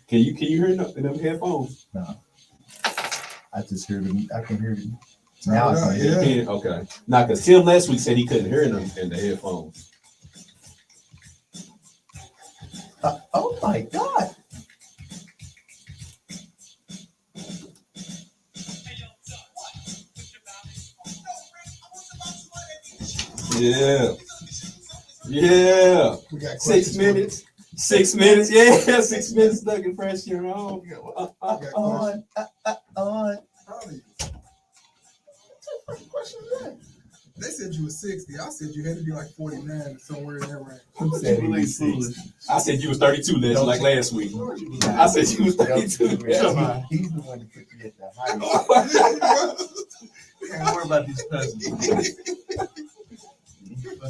Can you hear in them headphones? No. I just hear them. I can hear them. Now I can hear them. Okay. Now, because Tim last week said he couldn't hear them in the headphones. Oh my God. Yeah. Yeah. 6 minutes. 6 minutes. Yeah. 6 minutes stuck in fresh year on. On. They said you were 60. I said you had to be like 49 somewhere in that range. Who said he was 60? I said you was 32 like last week. I said you was 32. He's the one that put you at the height. Can't worry about these cousins.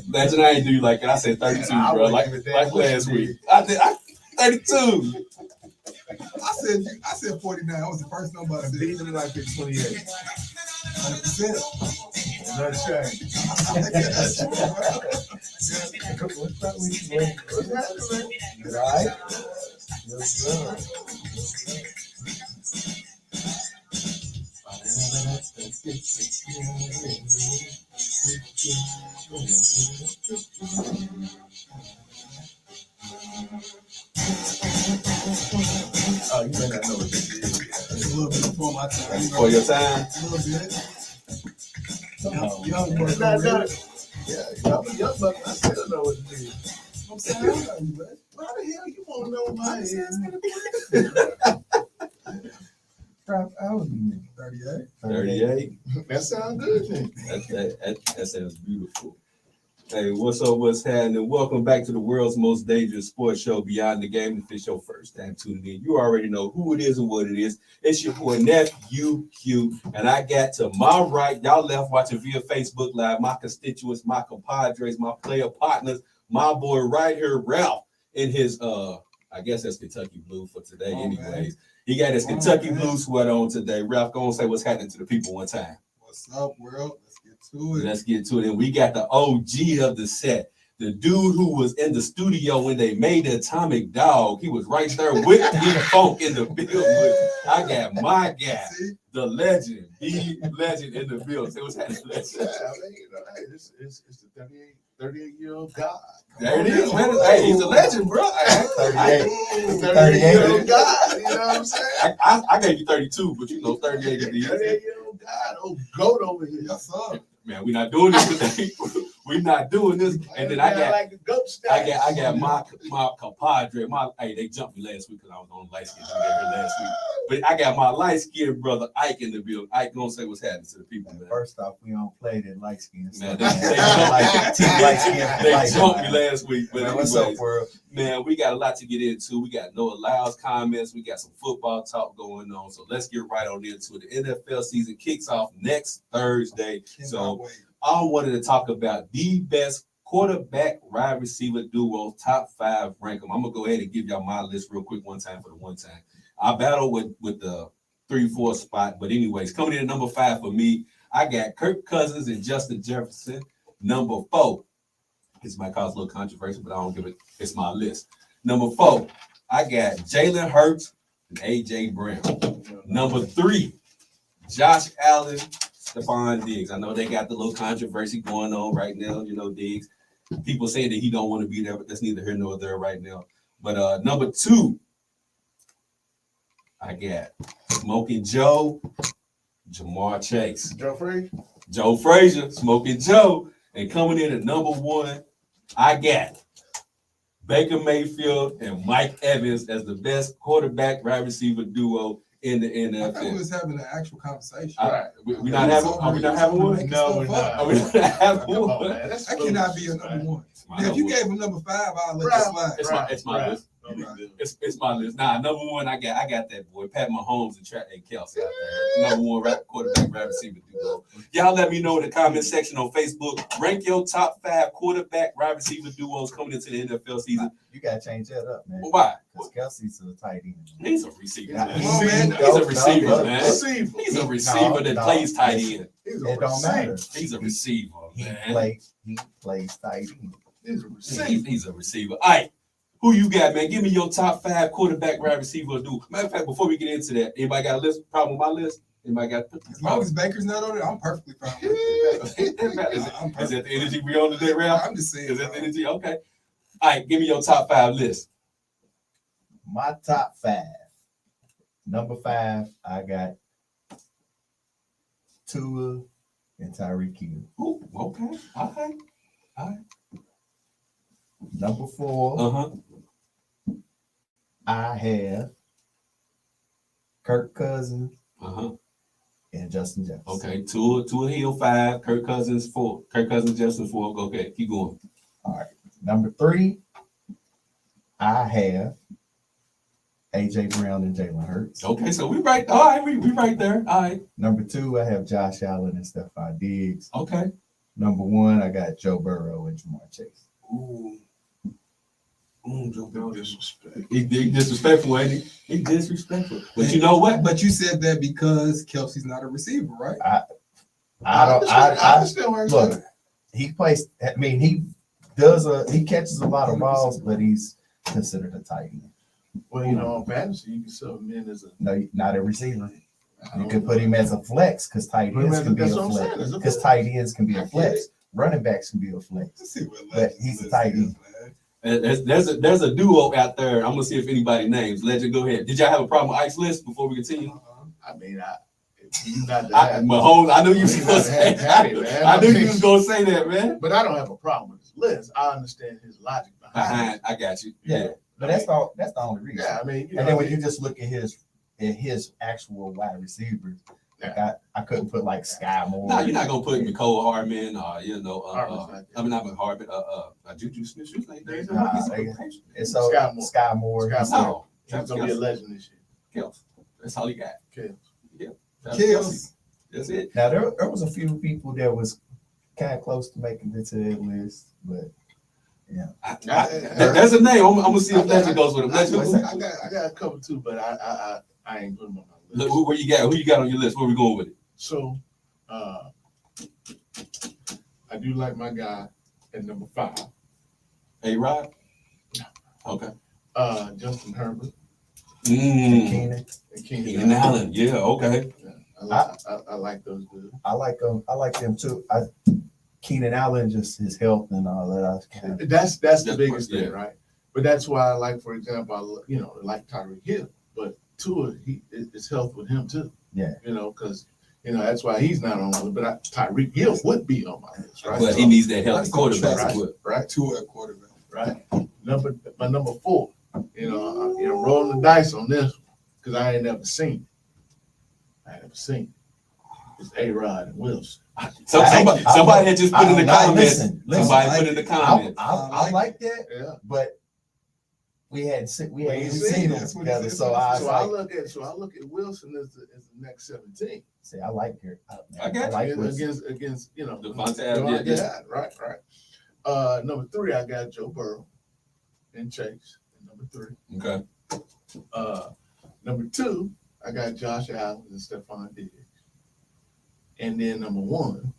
Imagine I ain't do you like that. I said 32, bro. Like last week. I 32. I said 49. That was the first number I said. Beating it like it's 28. 100%. No shame. Right? Yes, sir. Oh, you may not know what this is. It's a little bit before my time. For your time? A little bit. Young boy. Yeah, young buck. I still don't know what it is. I'm saying, Why the hell you won't know my age? I was 38. 38. That sounds good then. That sounds beautiful. Hey, what's up? What's happening? Welcome back to the world's most dangerous sports show, Beyond the Game. If it's your first time tuning in, you already know who it is and what it is. It's your boy Nephew Q, and I got to my right, y'all left watching via Facebook Live, my constituents, my compadres, my player partners, my boy right here, Ralph, in his I guess that's Kentucky Blue for today, anyways. Man. He got his Kentucky Blue sweater on today. Ralph, go and say what's happening to the people one time. What's up, world? Let's get to it. And we got the OG of the set, the dude who was in the studio when they made the Atomic Dog. He was right there with the Funk in the building. I got my guy, the legend, the legend in the building. Say what's happening, legend. Yeah, I mean, it's the 38-year-old God. There it is, man. Hey, he's a legend, bro. 38-year-old God. You know what I'm saying? I gave you 32, but you know 38 is the 38-year-old God. Oh, goat over here. Yes, sir. Man, we're not doing this today. We're not doing this. And then I got my compadre. They jumped me last week because I was on light skin last week. But I got my light skinned brother Ike in the building. Ike gonna say what's happening to the people, man. First off, we don't play that light skin stuff. They jumped me last week. But anyways, what's up, world? Man, we got a lot to get into. We got no Lyles comments. We got some football talk going on. So let's get right on into it. The NFL season kicks off next Thursday. So I wanted to talk about the best quarterback wide receiver duo, top 5 rank them. I'm going to go ahead and give y'all my list real quick one time for the one time. I battle with the 3-4 spot. But anyways, coming in at number 5 for me, I got Kirk Cousins and Justin Jefferson. Number 4. This might cause a little controversy, but I don't give it. It's my list. Number 4, I got Jalen Hurts and A.J. Brown. Number 3, Josh Allen, Stephon Diggs. I know they got the little controversy going on right now. You know, Diggs. People saying that he don't want to be there, but that's neither here nor there right now. But number 2, I got Smoking Joe, Jamar Chase. Joe Frazier, Smoking Joe. And coming in at number 1, I got Baker Mayfield and Mike Evans as the best quarterback wide receiver duo in the NFL. I thought we was having an actual conversation. Are we not having one? No, we're not. Are we not having one? That cannot be a number 1. Now, if you gave him number 5, I'll let you slide. It's my list. It's my list. Nah, number 1, I got that boy, Pat Mahomes and Kelsey out there. Number 1 quarterback wide receiver duo. Y'all let me know in the comment section on Facebook. Rank your top 5 quarterback wide receiver duos coming into the NFL season. You gotta change that up, man. Why? Because Kelsey's a tight end. He's a receiver. Man. He's a receiver, man. He's a receiver that plays tight end. It don't matter. He's a receiver, man. He plays tight end. He's a receiver. All right. Who you got, man? Give me your top 5 quarterback, wide receiver, dude. Matter of fact, before we get into that, anybody got a list? Problem with my list? Anybody got? As long as Baker's not on it, I'm perfectly fine with it. Is that the energy we on today, Ralph? I'm just saying. Is that the energy? Okay. All right, give me your top 5 list. My top 5. Number 5, I got Tua and Tyreek Hill. Ooh, okay. All right. Number 4, Uh-huh. I have Kirk Cousins and Justin Jefferson. Okay. Tua Hill 5, Kirk Cousins 4. Kirk Cousins, Justin 4. Okay, keep going. All right. Number 3, I have AJ Brown and Jalen Hurts. Okay, so we right. All right, we right there. All right. Number 2, I have Josh Allen and Stephon Diggs. Okay. Number 1, I got Joe Burrow and Jamar Chase. Ooh, Joe Burrow disrespect. He disrespectful, ain't he? He disrespectful. But you know what? But you said that because Kelsey's not a receiver, right? I understand where it's look. going. He plays. I mean, he catches a lot of balls, but he's considered a tight end. Well, you know, on fantasy, you can sub him in as a. No, not a receiver. You can put him as a flex because tight ends can be a That's what I'm saying, flex. as a Because flex. tight ends can be I a get flex. Running backs can be a flex. Let's see what But he's a tight end. There's a duo out there. I'm gonna see if anybody names. Legend, go ahead. Did y'all have a problem with Ike's list before we continue? I mean, you not Mahomes, I knew you was gonna say that. I knew you was gonna say that, man. But I don't have a problem with his list. I understand his logic behind it. I got you. Yeah, but that's the only reason. Yeah, I mean, you And know, then when you just look at his actual wide receivers, like I couldn't put like Sky Moore. No, you're not gonna put Nicole Hardman, Hartman's not I mean, not Hardman, Juju Smith-Schuster ain't there. And so Sky Moore. No, he's gonna be a legend this year. Kills. That's all he got. Kills. That's it. Now there was a few people that was kind of close to making it to that list, but yeah. That's a name. I'm gonna see if Legend goes with him. Legend, I got a couple too, but I ain't putting them on my list. look, who you got? Who you got on your list? Where we going with it? So, I do like my guy at number 5. A-Rod? Okay. Justin Herbert Keenan. and Keenan Allen. Yeah, okay. Yeah, I like those dudes. I like them too. Keenan Allen, just his health and all that. That's the That's biggest yeah. thing, right? But that's why I like, for example, I like Tyreek Hill, but Tua, his health with him too. Yeah. Because that's why he's not on my list. But Tyreek Hill would be on my list, right? But he needs that healthy That's quarterback. right. Two at quarterback. Right. Number 4. I'm rolling the dice on this because I ain't never seen it. It's A-Rod and Wilson. Somebody had just put in the comments. Somebody put in the comments. I like that, Yeah. but we hadn't seen it. them together, so I look at Wilson as the next 17. See, I like her. I got like you. Wilson. Against Devontae Adams. Adams, Right. Number 3, I got Joe Burrow and Chase. Number 3. Okay. Number 2, I got Josh Allen and Stephon Diggs. And then number 1,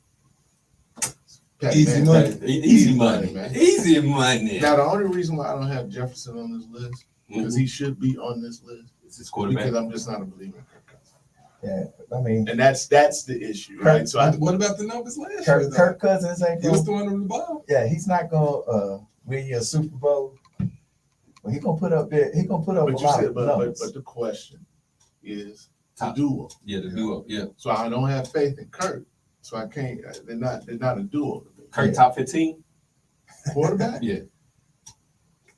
Easy money. Easy money, man. Easy money. Now, the only reason why I don't have Jefferson on this list, because he should be on this list, It's his quarterback. because I'm just not a believer in Kirk Cousins. Yeah, I mean, And that's the issue, right? So What about the numbers last year? though? Kirk Cousins ain't He was going. throwing them the ball. Yeah, he's not gonna win you a Super Bowl. But he gonna put up there. He gonna put up But a you lot said, of but numbers. the question is the Top. duo. Yeah, the duo. Yeah. So I don't have faith in Kirk. So I can't. They're not a duo. to me. Kirk top 15. Quarterback. Yeah.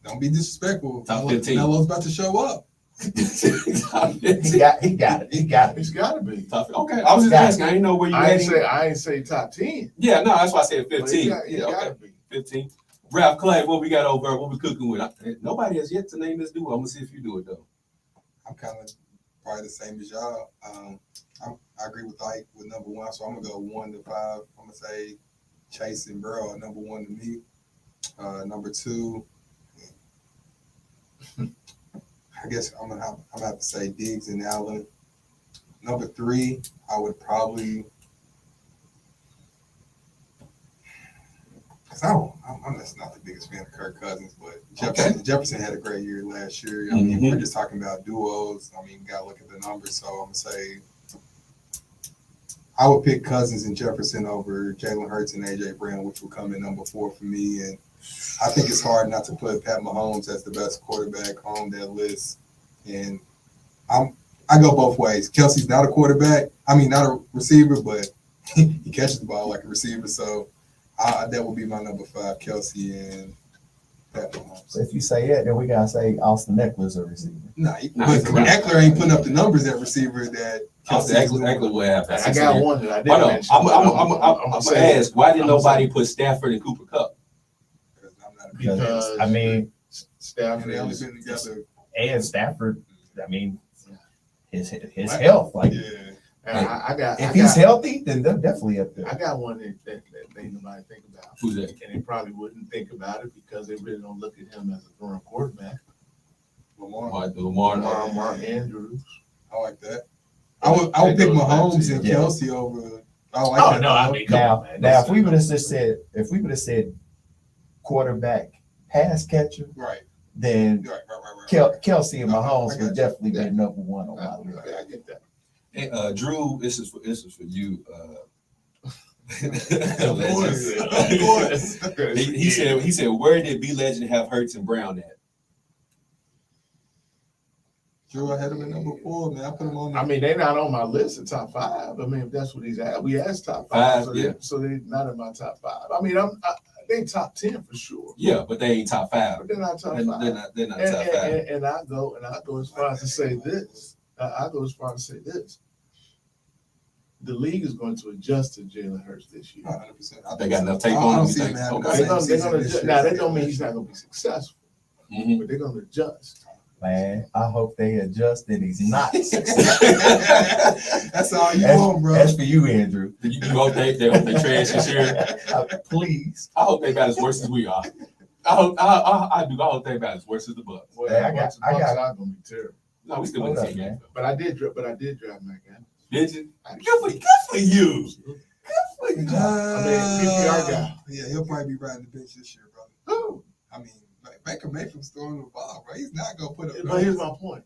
Don't be disrespectful. Top 15. Melo's about to show up. Top he 15. got it. He got it. He's got to be. Top, okay. I was just asking. I didn't know where you I had ain't him. say top 10. Yeah, no, that's why I said But 15. he Yeah, got okay. to be. 15. Ralph Clay, what we got over? What we cooking with? Nobody has yet to name this duo. I'm gonna see if you do it though. I'm kind of probably the same as y'all. I agree with Ike with number 1, so I'm gonna go 1 to 5. I'm gonna say Chase and Burrow are number 1 to me. Number 2, I guess I'm gonna have to say Diggs and Allen. Number 3, I would probably. Because I'm just not the biggest fan of Kirk Cousins, but Jefferson had a great year last year. I mean, we're just talking about duos. I mean, you got to look at the numbers. So I'm going to say I would pick Cousins and Jefferson over Jalen Hurts and A.J. Brown, which will come in number 4 for me. And I think it's hard not to put Pat Mahomes as the best quarterback on that list. And I go both ways. Kelsey's not a quarterback. I mean, not a receiver, but he catches the ball like a receiver. So that would be my number 5, Kelsey and Pat Mahomes. So if you say it, then we gotta say Austin Eckler's a receiver. Eckler ain't putting up the numbers at receiver that Kelsey Eckler will have. I got one that I didn't mention. I'm gonna ask, why did nobody put Stafford and Cooper Kupp? Because I mean, Stafford they only is, been together. and Stafford, I mean, his health, like if he's healthy, then they're definitely up there. I got one that ain't nobody think about. Who's that? And they probably wouldn't think about it because they really don't look at him as a throwing quarterback. Lamar Andrews. I like that. I would pick Mahomes and Kelsey over. I like that. I mean, now if we would have said quarterback pass catcher, right, then right. Kelsey and Mahomes would definitely be number 1 on my list. I get that. Hey, Drew, this is for you. Of course. He said, where did B Legend have Hurts and Brown at? Drew, I had him at number 4, man. I put him on there. I mean, they're not on my list of top 5. I mean, if that's what he's at, we asked top 5, so they're not in my top 5. I mean, they top 10 for sure. Yeah, but they ain't top 5. But they're not top 5. They're not top 5. And I go as far as to say this. The league is going to adjust to Jalen Hurts this year. 100%. They got enough tape on him. They're going to adjust. Now, that don't mean he's not going to be successful, but they're going to adjust. Man, I hope they adjust and he's not. That's all you want, bro. That's for you, Andrew. You hope they trash this year? Please. I hope they about as worse as we are. I hope they about as worse as the Bucks. Well, Hey, Bucks not going to be terrible. No, we still win the team game. But I did draft Mac Adams. Did you? Good for you. I mean, PPR guy. Yeah, he'll probably be riding the bench this year, brother. Who? I mean, Baker Mayfield's throwing the ball, right? He's not gonna put up. But here's my point.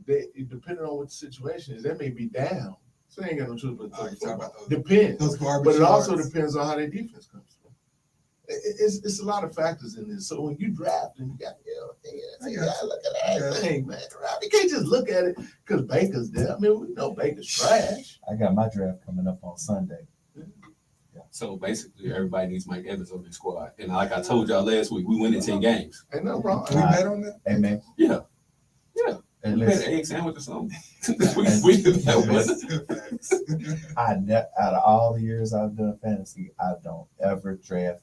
Depending on what the situation is, they may be down. So they ain't got no choice but to depends. Those garbage but it also yards. depends on how their defense comes through. It's a lot of factors in this. So when you draft and you got look at that thing, man. You can't just look at it because Baker's there. I mean, we know Baker's trash. I got my draft coming up on Sunday. So basically, everybody needs Mike Evans on their squad. And like I told y'all last week, we win in 10 games. Ain't no wrong. Can we bet on that? Hey, man. Yeah. And We bet listen, an egg sandwich or something. out of all the years I've done fantasy, I don't ever draft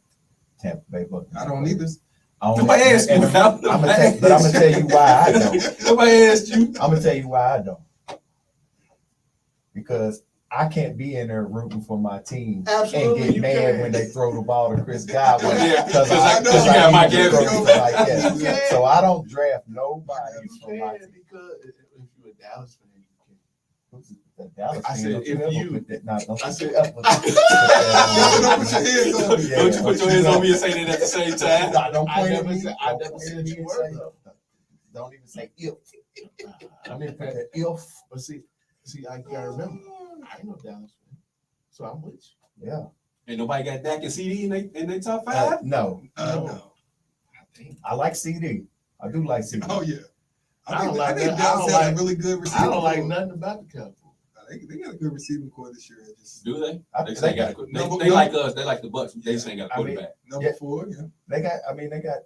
Tampa Bay Buccaneers. I don't either. Nobody asked you. But I'm gonna tell you why I don't. Nobody asked you. I'm gonna tell you why I don't. Because I can't be in there rooting for my team Absolutely, and get mad when they throw the ball to Chris Godwin because I know you got Mike Evans. So I don't draft nobody from my team. Because if you're a Dallas fan, you can. The Dallas I said, don't you put your hands on me and say that at the same time? Don't I point never at me. said you were. Don't even say if. I mean, if. But see, I gotta remember, I ain't no Dallas fan, so I'm with you. Yeah. Ain't nobody got Dak and CD in their top 5? No. No. I like CD. I do like CD. Oh yeah. I don't I think Dallas has a really good receiver. I don't like nothing about the Cowboys. They got a good receiving core this year. Do they? They They like us. They like the Bucks. They just ain't got a quarterback. Number 4, yeah. They got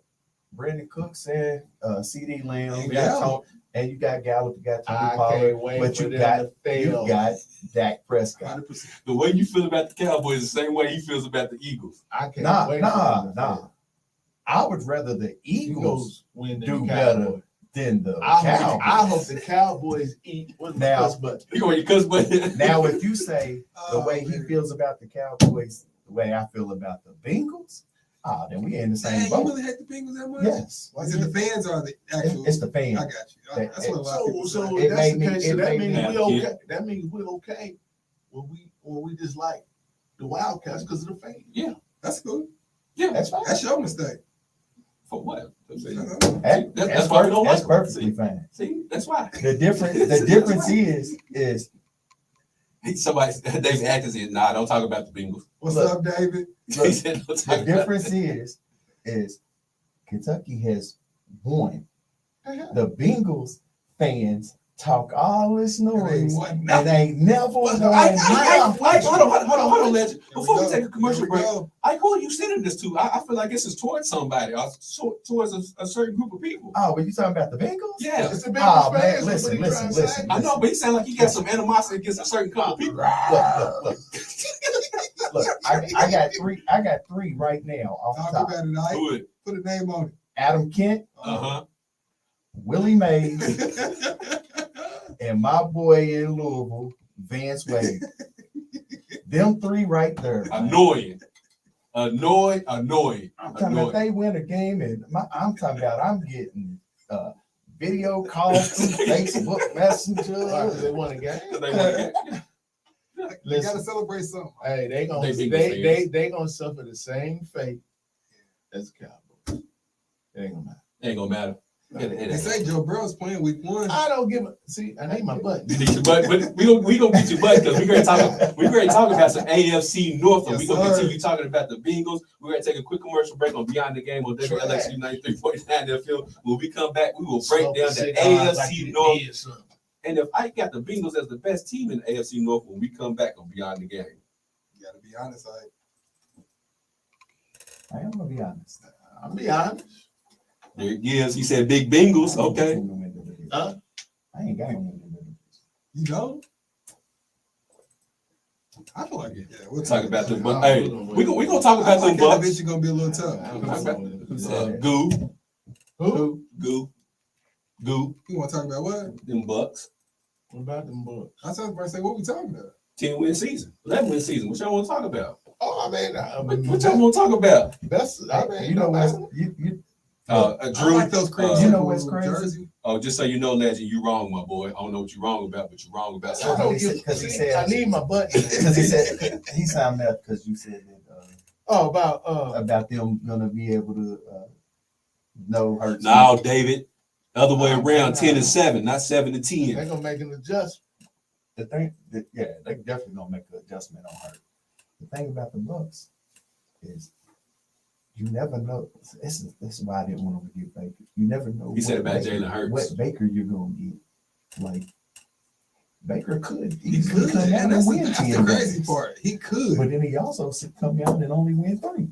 Brandon Cooks and CD Lamb. And You got Gallup. You got Tony I Pollard. can't wait But for you them got to fail. Dak Prescott. 100%. The way you feel about the Cowboys is the same way he feels about the Eagles. I can't wait. Nah. I would rather the Eagles win do better than the Cowboys. I hope the Cowboys eat with Now- us, but You going to cuss, but Now, if you say the way he feels about the Cowboys, the way I feel about the Bengals, then we in the same You boat. really hate the Bengals that much? Yes. Is it the fans or the actual? It's the fans. I got you. That's what a lot of people so say. It that's made the me- case. So it that made means me- we okay. That means we're okay when we dislike the Wildcats because of the fans. That's cool. Yeah, That's fine. That's your mistake. For what? That's why we don't like that's perfectly fine. See, that's why. The difference is Somebody, David Atkins said, "Nah, don't talk about the Bengals." What's Look. up, David? He said, "Don't talk the about difference is Kentucky has won. The Bengals fans talk all this noise and they never won. Hold on, legend. Before we take a commercial break, who are you sending this to? I feel like this is towards somebody, or towards a certain group of people. Oh, but you talking about the Bengals? Yeah. It's the Bengals man, fans. listen. I know, but he sound like he got some animosity against a certain couple of people. Look. I got three right now off the Talk top. about it, Ike. Do it. Put a name on it. Adam Kent, Willie Mays, and my boy in Louisville, Vance Wade. Them three right there. Annoying. I'm talking about they win a game, and I'm talking about I'm getting video calls through Facebook Messenger. They won a game. You gotta celebrate something. Hey, they gonna suffer the same fate as the Cowboys. It ain't gonna matter. Ain't gonna matter. They say Joe Burrow's playing week 1. I don't give a see. I need my button. You need your butt, but we gonna get your butt because we gonna talk about some AFC North, and we gonna continue talking about the Bengals. We're gonna take a quick commercial break on Beyond the Game on WLXU 93.9 FM. When we come back, we will break down the AFC North. And if I got the Bengals as the best team in the AFC North, when we come back on Beyond the Game, You gotta be honest, Ike. I am gonna be honest. I'll be honest. there it is. He said big Bengals. Okay. Huh? I ain't got no. You know? I feel like it. Yeah, we'll Talk about them, but I hey, we gonna talk about them think Bucks. it's gonna be a little tough. Goo. Who? Goo. You want to talk about what? Them Bucks. What about them Bucks? I was about to say, what we talking about? 10-win season. 11-win season. What y'all want to talk about? Oh, What y'all want to talk about? That's You know what's I Drew. like those crazy. you know what's crazy? Jersey. Oh, just so you know, Legend, you wrong, my boy. I don't know what you're wrong about, but you're wrong about I something. don't Because he give- said- I need my button. Because he said he signed up because you said that About them gonna be able to know her. Now, David, other way around, 10-7, not 7-10. they're gonna make an adjustment. The thing, they definitely gonna make an adjustment on her. The thing about the Bucks is you never know. This is why I didn't want to get Baker. You never know. He said what about Baker- Jalen Hurts. What Baker you're gonna get? Like Baker could He easily could. come out And and win that's 10 the crazy games. part. He could. But then he also come out and only win 3.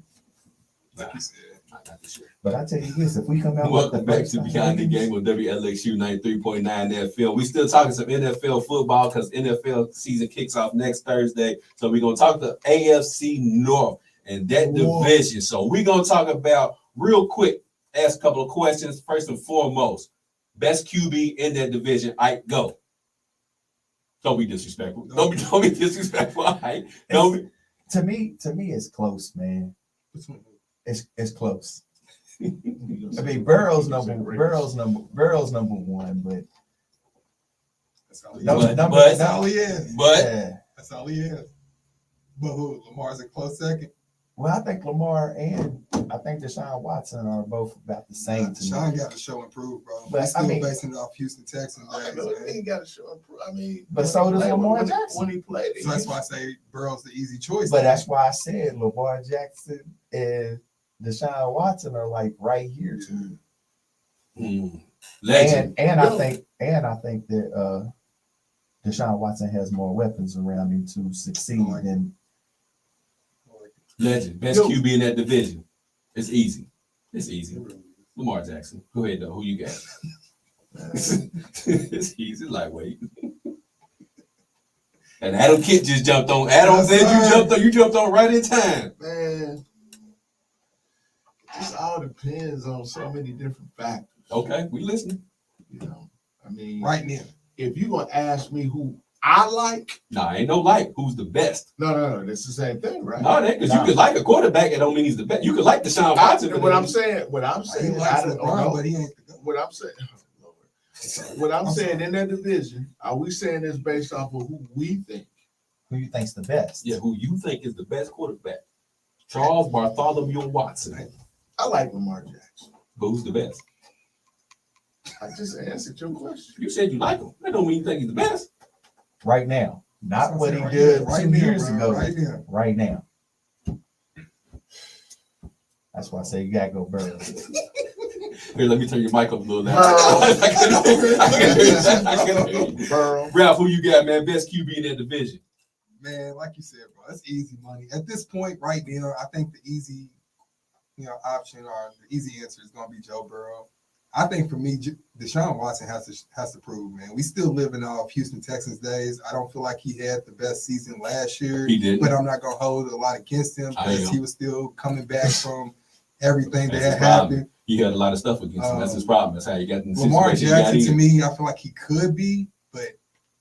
Like you said. Not this year. But I tell you this: if we come out Welcome with the back first to nine Beyond the games- Game on WLXU 93.9 NFL. We still talking some NFL football because NFL season kicks off next Thursday. So we're going to talk the AFC North and that division. So we're going to talk about real quick, ask a couple of questions. First and foremost, best QB in that division, Ike, go. Don't be disrespectful. Don't be disrespectful, Ike. To me, it's close, man. It's close. I mean, Burrow's number 1, but That's all he No, is. number- That's all he is. But yeah. That's all he is. But who? Lamar's a close second. Well, I think Lamar and I think Deshaun Watson are both about the same to me. Sean got to show improve, bro. But, He's still I mean- basing it off Houston Texans. I days, mean, man. he got to show improve. I mean, But so does Lamar Jackson. when he played. So that's why I say Burrow's the easy choice. But that's why I said Lamar Jackson and Deshaun Watson are like right here to me. legend. And I think that Deshaun Watson has more weapons around him to succeed than Legend. Best QB in that division. It's easy. It's easy. Lamar Jackson. Go ahead, though. Who you got? It's easy. Lightweight. And Adam Kent just jumped on. Adam said you jumped on right in time. Man, it just all depends on so many different factors. Okay, we listening. You know, I mean, right now. If you're gonna ask me who I like, Nah, ain't no like. Who's the best? no, that's the same thing, right? No, because you could like a quarterback, it don't mean he's the best. You could like Deshaun Watson. What I'm saying, He likes LeBron, but he ain't the goat. what I'm saying, what I'm saying in that division, are we saying this based off of who we think? who you think's the best. Yeah, who you think is the best quarterback? Charles Bartholomew Watson. I like Lamar Jackson. Who's the best? I just answered your question. You said you like him. That don't mean you think he's the best. Right now. Not what he Right did now, 2 years bro, ago. Right now. That's why I say you gotta go Burrow. Here, let me turn your mic up a little now. Burrow. Ralph, who you got, man? Best QB in that division. Man, like you said, bro, that's easy money. At this point, right now, I think the easy, option or the easy answer is going to be Joe Burrow. I think for me, Deshaun Watson has to prove, man. We still living off Houston Texans days. I don't feel like he had the best season last year. He did, but I'm not going to hold a lot against him because he was still coming back from everything that had happened. He had a lot of stuff against him. That's his problem. That's how you got in the Lamar Jackson, to in. me, I feel like he could be, but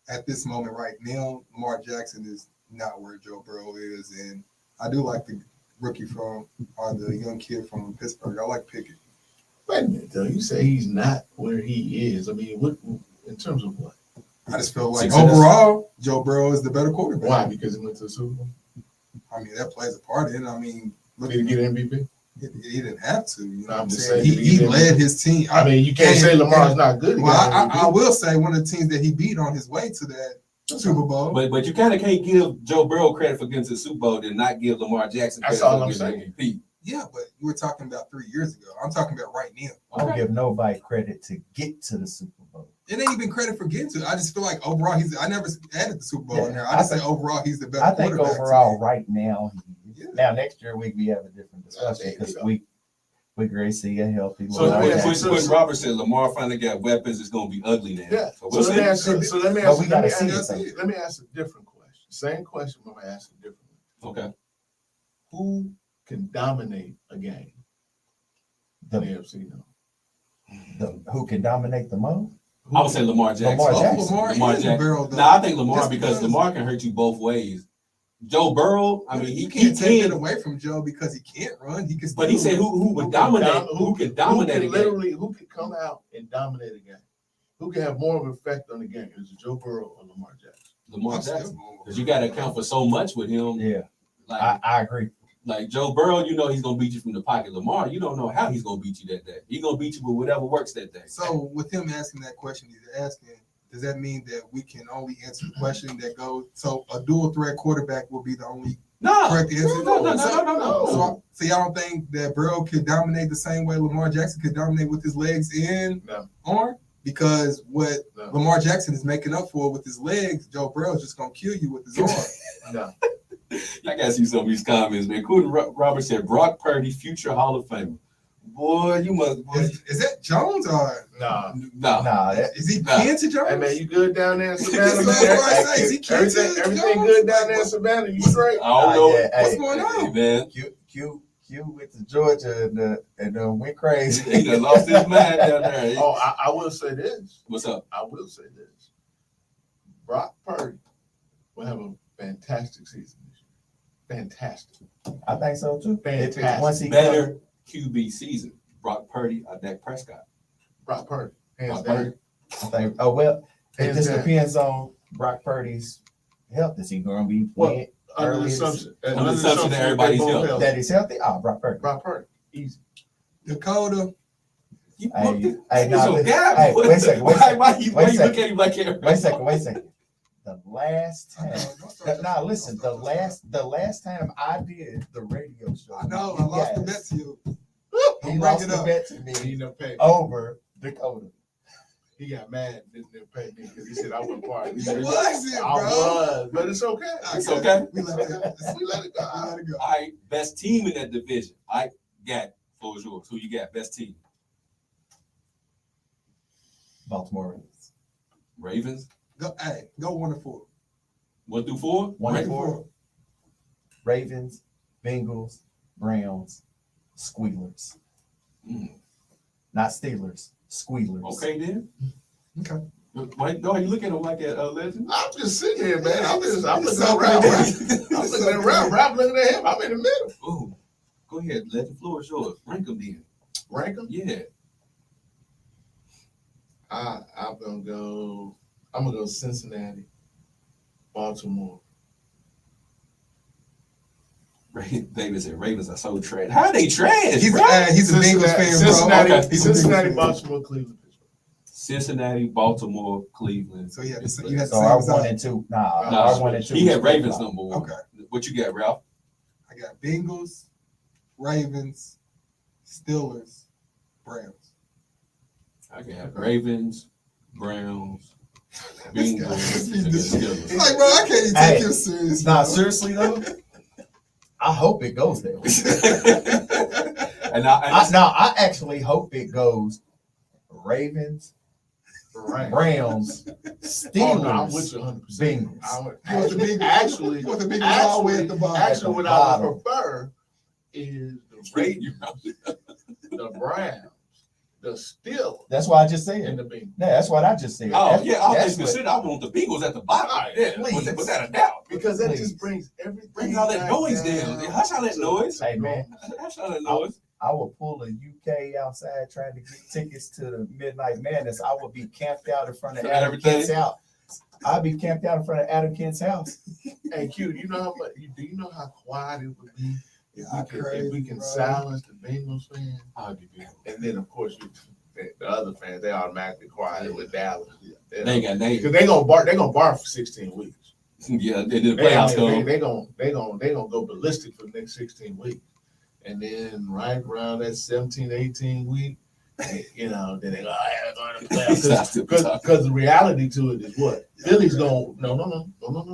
at this moment right now, Lamar Jackson is not where Joe Burrow is. And I do like the rookie or the young kid from Pittsburgh. I like Pickett. Wait a minute, though. You say he's not where he is. I mean, what in terms of what? I just feel like overall, Joe Burrow is the better quarterback. Why? Because he went to the Super Bowl? I mean, that plays a part in it. I mean, Did he get MVP? He didn't have to. You know what I'm saying? saying? He led his team. I mean, you can't say Lamar's not good. Well, I will say one of the teams that he beat on his way to that Super Bowl. But you kind of can't give Joe Burrow credit for getting to the Super Bowl and not give Lamar Jackson credit for getting MVP. Yeah, but you were talking about 3 years ago. I'm talking about right now. I don't give nobody credit to get to the Super Bowl. It ain't even credit for getting to it. I just feel like overall, I never added the Super Bowl in there. I just say overall, he's the better quarterback. I think overall, right now, now next year we have a different discussion because we great see a healthy. So when Robert said Lamar finally got weapons, it's going to be ugly now. Yeah. So let me ask let me ask a different question. Same question, but I'm gonna ask it differently. Okay. Who can dominate a game? The AFC North. Who can dominate the most? I would say Lamar Jackson. Lamar Jackson. I think Lamar because Lamar can hurt you both ways. Joe Burrow, I mean, he can't take it away from Joe because he can't run. He can. But he said who would dominate? Who can dominate? Who can come out and dominate a game? Who can have more of an effect on the game? Is it Joe Burrow or Lamar Jackson? Lamar Jackson, because you got to account for so much with him. Yeah, like, I agree. Like Joe Burrow, you know he's gonna beat you from the pocket. Lamar, you don't know how he's gonna beat you that day. He's gonna beat you with whatever works that day. So with him asking that question, he's asking, does that mean that we can only answer the question that goes? So a dual threat quarterback will be the only correct answer. No. So y'all don't think that Burrow could dominate the same way Lamar Jackson could dominate with his legs and arm? Because what Lamar Jackson is making up for with his legs, Joe Burrow is just gonna kill you with his arm. No. I gotta see some of these comments, man. Robert said Brock Purdy, future Hall of Famer. Boy, you must. Boy. Is that Jones or nah? Is he kin to Jones? Hey man, you good down there in Savannah? Everything good down there in Savannah? You straight? I don't know. What's going on, man? Q went to Georgia and went crazy. He done lost his mind down there. Oh, I will say this. What's up? I will say this. Brock Purdy will have a fantastic season this year. Fantastic. I think so too. Fantastic. Once he better QB season, Brock Purdy or Dak Prescott? Brock Purdy. Brock Purdy. I think. Oh well, it just depends on Brock Purdy's health. Is he going to be playing? Under the assumption that everybody's healthy. That he's healthy? Oh, Brock Purdy. Brock Purdy. Easy. Dakota. Wait a second. Why you look at him like that? Wait a second. The last time. Now listen, the last time I did the radio show. I know, I lost the bet to you. He lost the bet to me over Dakota. He got mad and didn't pay me because he said I wasn't part of it. I was, but it's okay. It's okay. We let it go. All right, best team in that division. I got floor is yours. Who you got? Best team. Baltimore Ravens. Ravens. Go 1 to 4. 1 through 4. 1 to 4. Ravens, Bengals, Browns, Squealers. Not Steelers. Squealers. Okay then. Okay. Why are you looking at him like that, Legend? I'm just sitting here, man. I'm looking around. I'm looking around. Rap looking at him. I'm in the middle. Oh, go ahead. Legend. Floor is yours. Rank them then. Rank them? Yeah. I'm gonna go Cincinnati, Baltimore, David said Ravens are so trash. How are they trash? He's a Bengals fan, Cincinnati, bro. Okay. Cincinnati, Baltimore, Cleveland, Pittsburgh. Cincinnati, Baltimore, Cleveland. So you had the So same I result. 1 and 2. Nah, I 1 and 2. he had Ravens number 1. Okay. What you got, Ralph? I got Bengals, Ravens, Steelers, Browns. I got Ravens, Browns, This Bengals, guy, and Steelers. It's like, bro, I can't even take him serious. Nah, bro. seriously though, I hope it goes there. I actually hope it goes Ravens, Browns, Steelers, I'm with you 100%. Bengals. Actually, You want the Bengals all the way at the bottom. Actually, what I would prefer is the Ravens, the Browns, the Steelers, That's what I just and said. the Bengals. Yeah, that's what I just said. Oh, yeah, I That's consider I want the Bengals at the bottom. All right, Yeah, please. without a doubt. Because that Please. just brings everything. Bring all that back noise down. Hush all that to- noise. Hey, man. Hush all that noise. I will pull a UK outside trying to get tickets to the Midnight Madness. I will be camped out in front of For Adam everything? Kent's house. I'll be camped out in front of Adam Kent's house. Hey, Q, do you know how much? Do you know how quiet it would be Yeah, if we can bro. silence the Bengals fans? I'll give you. And then, of course, the other fans, they automatically quiet with Dallas. They ain't got names. Because they're gonna bark for 16 weeks. Yeah, they did the playoffs come. They gonna go ballistic for the next 16 weeks. And then right around that 17, 18 week, you know, then they go, I going to playoffs. Because the reality to it is what? Philly's going, no.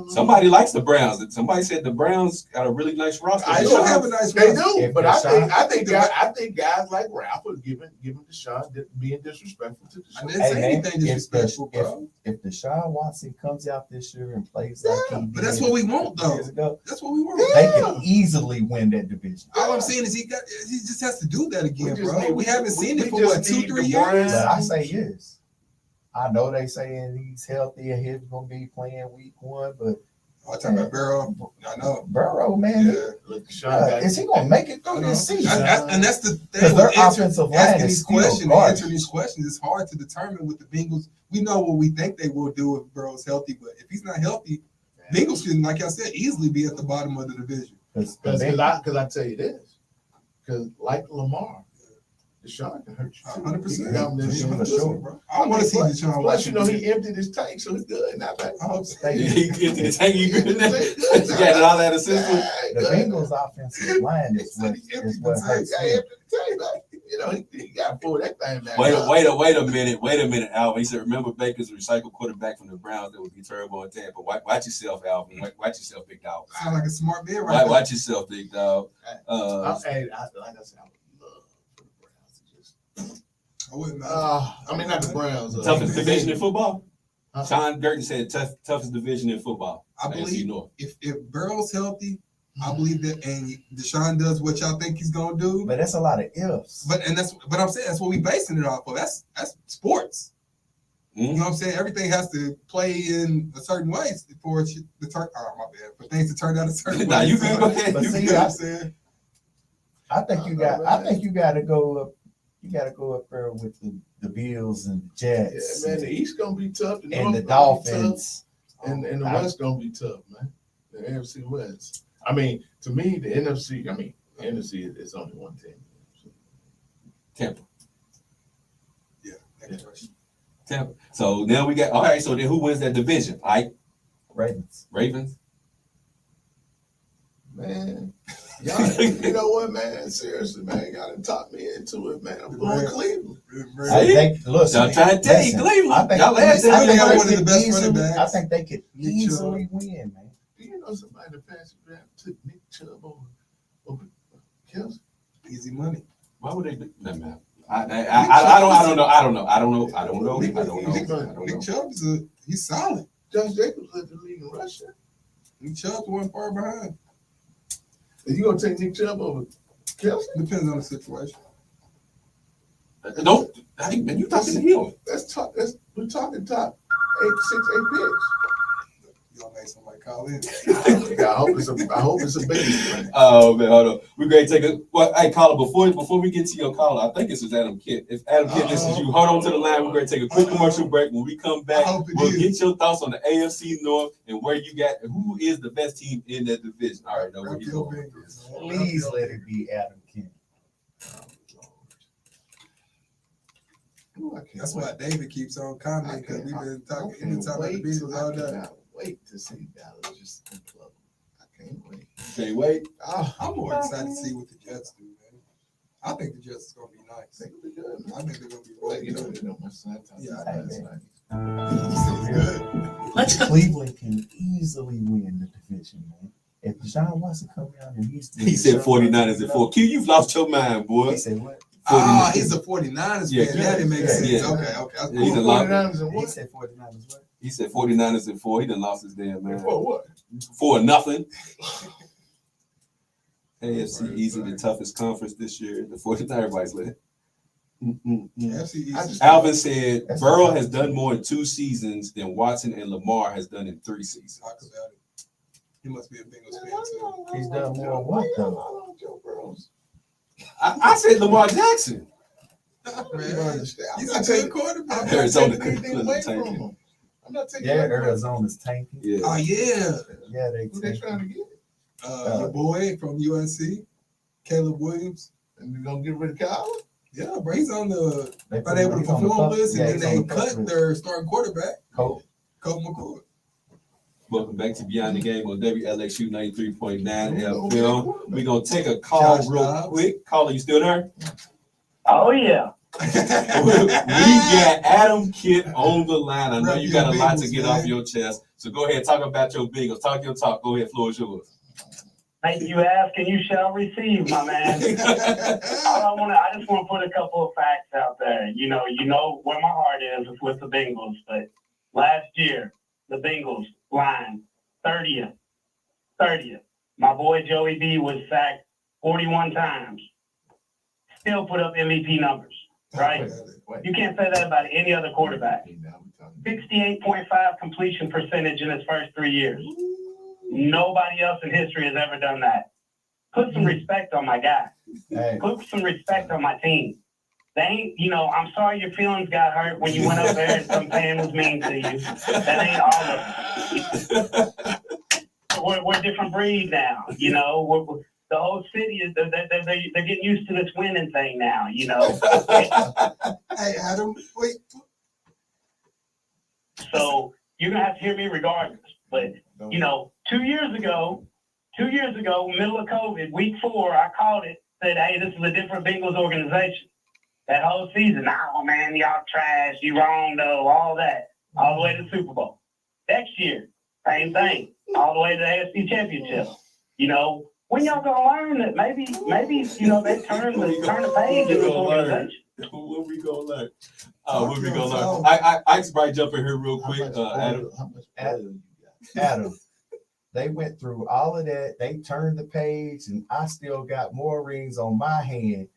Somebody likes the Browns. Somebody said the Browns got a really nice roster. I They don't don't have a nice They roster. do, If but Deshaun- I think guys like Ralph are giving Deshaun being disrespectful to I Deshaun. didn't Hey, say man, anything disrespectful, bro. If Deshaun Watson comes out this year and plays like he did But that's what we want, though. years ago, That's what we want. they can easily win that division. All I'm saying is he just has to do that again, just bro. need- we haven't seen it for just what, 2-3 need the years? Browns. But I say yes. I know they saying he's healthy and he's gonna be playing week 1, but I'm talking about Burrow. I know. Burrow, man, Yeah. Look, Deshaun is he gonna make it I through know. this season? And that's the Because thing. their with offensive line asking is these still questions, garbage. answering these questions, it's hard to determine with the Bengals. We know what we think they will do if Burrow's healthy, but if he's not healthy, Bengals can, like I said, easily be at the bottom of the division. Because Because I tell you this, because like Lamar, Deshaun can hurt you. 100%. For sure. Bro. I want to see Deshaun Plus, you know, Watson. he emptied his tank, so he's good. Not bad. I hope so. He got all that assistance. the Bengals offensive line is what hurts them. You know, he got to pull that thing back. Wait a minute, Alvin. He said, remember Baker's a recycled quarterback from the Browns that would be terrible in Tampa. Watch yourself, Alvin. Watch yourself, big dog. Sound like a smart man right Watch yourself, big dog. Like I said, I would love for the Browns to just. there. I wouldn't know. I mean, not the Browns. Toughest division in football? Huh? Sean Durkin said toughest division in football. I AFC believe North. if Burrow's healthy, I believe that, and Deshaun does what y'all think he's gonna do. But that's a lot of ifs. But I'm saying that's what we basing it off of. That's sports. You know what I'm saying? Everything has to play in a certain way for it to turn. Oh my bad. For things to turn out a certain Nah, way. you good, go ahead. But You see, good. You know what I'm saying? I think you got to go up. You got to go up there with the Bills and the Jets Yeah, man, the East gonna be tough. and North the gonna be tough, Dolphins. and the West gonna be tough, man. The NFC West. I mean, to me, the NFC. I mean, the NFC is only one team. Tampa. Yeah. Next question. Tampa. So now we got, all right, so then who wins that division? Ike? Ravens. Ravens? Man, y'all, you know what, man? Seriously, man, y'all done talked me into it, man. I'm going Cleveland. I think. Listen, I'm trying to tell you, listen, Cleveland. I think, Y'all last I year, think got they one of the could best easily- running backs. I think they could Nick easily win, man. Do you know somebody that fancy draft took Nick Chubb over Kelsey? Easy money. Why would they do that, man? I don't know. Nick Chubb he's solid. Josh Jacobs led the league in rushing. Nick Chubb's one far behind. Are you gonna take Nick Chubb over Kelsey? Depends on the situation. Don't. Hey, man, you talking to him? We're talking top 8, 6, 8 picks. You gonna make somebody call in? I hope it's a baby. Oh man, hold on. We're going to take a hey caller before we get to your caller. I think this is Adam Kidd. If Adam Kidd, this is you. Hold on to the line. We're going to take a quick commercial break. When we come back, we'll get your thoughts on the AFC North and where you got who is the best team in that division. All right, know where he's going. Please let it be Adam Kidd. Ooh, That's why David keeps on commenting because we've been talking about the Bengals all day. I cannot wait to see Dallas just implode. I can't wait. Can't wait. I'm more excited to see what the Jets do, man. I think the Jets is gonna be nice. I think it'll be good. I think they're gonna be Well, really you know, good. they know my son. Let's go. Cleveland can easily win the division, man. If Deshaun Watson come out and He said 49ers at 4. Q, you've lost your mind, boy. He said what? He's a 49ers Yeah, fan. That didn't make sense. yeah. Okay. Yeah, Cool. he's a lot. 49ers and He what? said 49ers what? He said 49ers at 4. He done lost his damn man. For what? 4-0. AFC easy, the toughest conference this year. The 49ers, everybody's lit. AFC East. Alvin said Burrow has done more in 2 seasons than Watson and Lamar has done in 3 seasons. Talk about it. He must be a Bengals fan too. He's done more than what though? Joe Burrows. I said Lamar Jackson. Man, he's a I'm good quarterback. not Arizona taking anything away from tanking. him. I'm not taking Yeah, anything away from him. Arizona's tanking. Yeah. Oh yeah, Yeah, Who they trying to get? your boy from USC, Caleb Williams. And they're gonna get rid of Kyle? Yeah, bro, he's on the They are they able to he's on the perform pup- list, yeah, and he's then on they the pup cut list. their starting quarterback, Colt. Colt McCoy. Welcome back to Beyond the Game on WLXU 93.9 Who FM. We're going to take a call Josh real Dobbs. quick. Caller, you still there? Oh, yeah. We got Adam Kidd on the line. I know Rep you your got a lot to Bengals, get man. off your chest. So go ahead, talk about your Bengals. Talk your talk. Go ahead, floor is yours. Thank you ask and you shall receive, my man. I just want to put a couple of facts out there. You know where my heart is with the Bengals. But last year, the Bengals line 30th. My boy Joey B was sacked 41 times. Still put up MVP numbers, right? You can't say that about any other quarterback. 68.5 completion percentage in his first 3 years. Nobody else in history has ever done that. Put some respect on my guy. Hey, Put some respect on my team. They ain't, I'm sorry your feelings got hurt when you went up there and some fan was mean to you. That ain't all of it. We're a different breed now, the whole city is they're getting used to this winning thing now, Hey, Adam, wait. So you're gonna have to hear me regardless. But 2 years ago, middle of COVID, week 4, I called it, said, hey, this is a different Bengals organization. That whole season, oh man, y'all trash, you wrong though, all that, all the way to the Super Bowl. Next year, same thing, all the way to the AFC Championship. When y'all gonna learn that maybe they turn the page in this organization. What we gonna learn? What we gonna learn? I probably jump in here real quick, Adam. How much oil you got? Adam, they went through all of that. They turned the page, and I still got more rings on my hand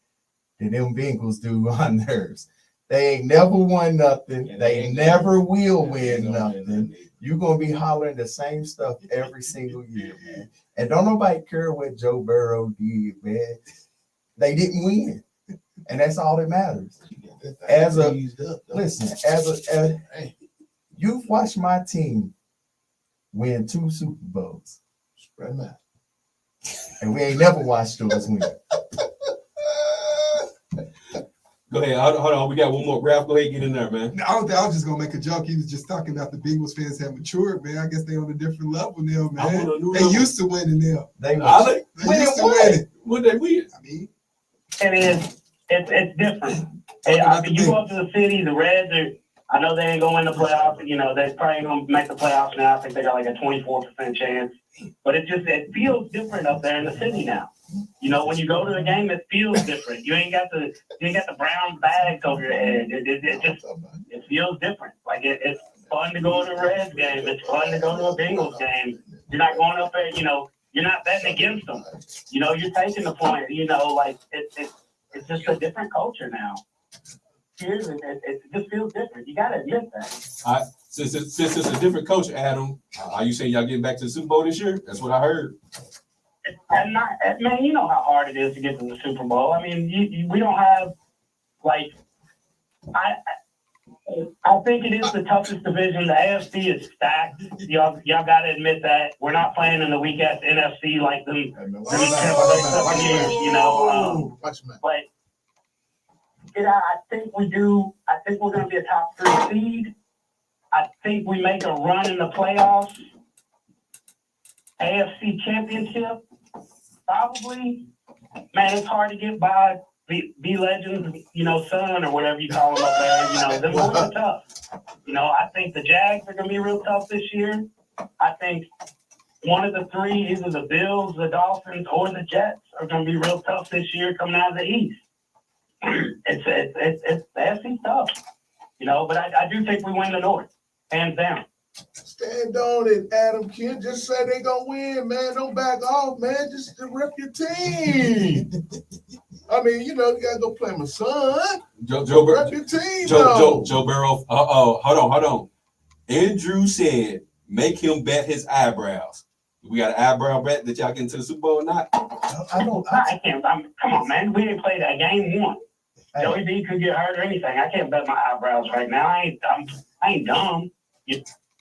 than them Bengals do on theirs. They ain't never won nothing. They never will win nothing. You're going to be hollering the same stuff every single year, man. And don't nobody care what Joe Burrow did, man. They didn't win. And that's all that matters. You've watched my team win 2 Super Bowls. Spread that. And we ain't never watched us win. Go ahead. Hold on. We got one more. Ralph, go ahead, get in there, man. I was just gonna make a joke. He was just talking about the Bengals fans have matured, man. I guess they on a different level now, man. They used to winning now. They used to winning. What they win? I mean, It's different. Hey, you go up to the city, the Reds I know they ain't going to win the playoffs. They probably ain't going to make the playoffs now. I think they got like a 24% chance. But it feels different up there in the city now. When you go to the game, it feels different. You ain't got the brown bags over your head. It feels different. Like it's fun to go to a Reds game. It's fun to go to a Bengals game. You're not going up there. You're not betting against them. You're taking the point. It's just a different culture now. It just feels different. You got to admit that. Since it's a different coach, Adam, are you saying y'all getting back to the Super Bowl this year? That's what I heard. And man, you know how hard it is to get to the Super Bowl. I mean, we don't have like I think it is the toughest division. The AFC is stacked. Y'all got to admit that. We're not playing in the weak ass NFC like them years, you know. But I think we do. I think we're going to be a top 3 seed. I think we make a run in the playoffs. AFC Championship, probably. Man, it's hard to get by. B Legends, you know, son or whatever you call them up there, you know, them boys are tough. You know, I think the Jags are going to be real tough this year. I think one of the 3, either the Bills, the Dolphins, or the Jets are going to be real tough this year coming out of the East. It's the SEC tough, you know, but I do think we win the North, hands down. Stand on it, Adam Kent. Just say they gonna win, man. Don't back off, man. Just rep your team. I mean, you know, you gotta go play my son. Joe Rep your team, Joe Burrow. Hold on. Andrew said, make him bet his eyebrows. We got an eyebrow bet that y'all get into the Super Bowl or not? I can't. Come on, man. We didn't play that game 1. Hey. Joey B could get hurt or anything. I can't bet my eyebrows right now. I ain't dumb.